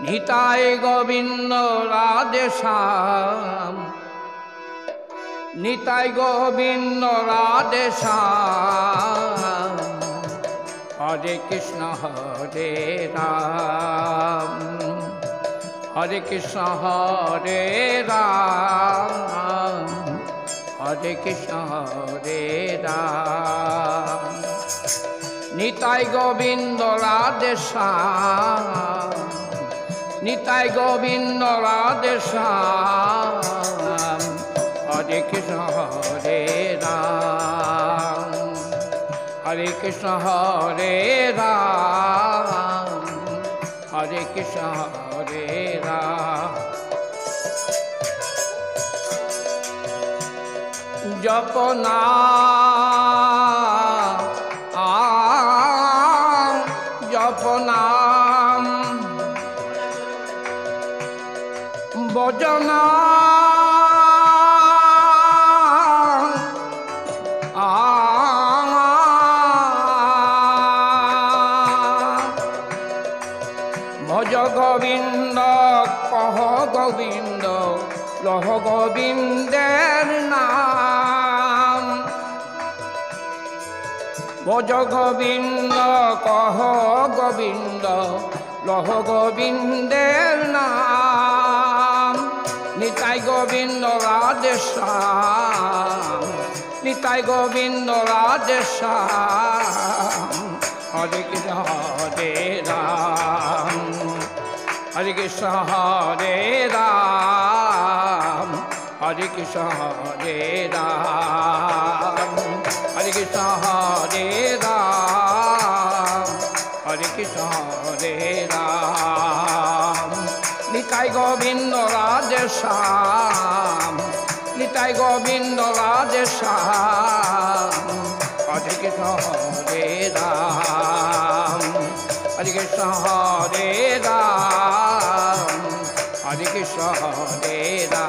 নিতাই গোবিন্দ রাধে শ্যাম, নিতাই গোবিন্দ রাধে শ্যাম। হরে কৃষ্ণ হরে রাম, হরে কৃষ্ণ হরে রাম, হরে কৃষ্ণ হরে রাম। নিতাই গোবিন্দ রাধে শ্যাম, নিতাই গোবিন্দ রাধে শ্যাম। হরে কৃষ্ণ হরে রাম, হরে কৃষ্ণ হরে রাম, হরে কৃষ্ণ হরে রাম। জপনা জপনাম বজনা ভজ গোবিন্দ কহ গোবিন্দ লহ গোবিন্দের নাম। ভজ গোবিন্দ কহ গোবিন্দ লহ গোবিন্দের নাম। নিতাই গোবিন্দ রাধে শ্যাম, নিতাই গোবিন্দ রাধে শ্যাম। হরে কৃষ্ণ হরে রাম, হরে কৃষ্ণ হরে রাম, হরে কৃষ্ণ হরে রাম, হরে কৃষ্ণ হরে রাম, হরে কৃষ্ণ হরে রাম। নিতাই গোবিন্দ রাধে শ্যাম, নিতাই গোবিন্দ রাধে শ্যাম। হরে কৃষ্ণ হরে রাম, হরে কৃষ্ণ হরে রাম, হরে কৃষ্ণ হরে রাম।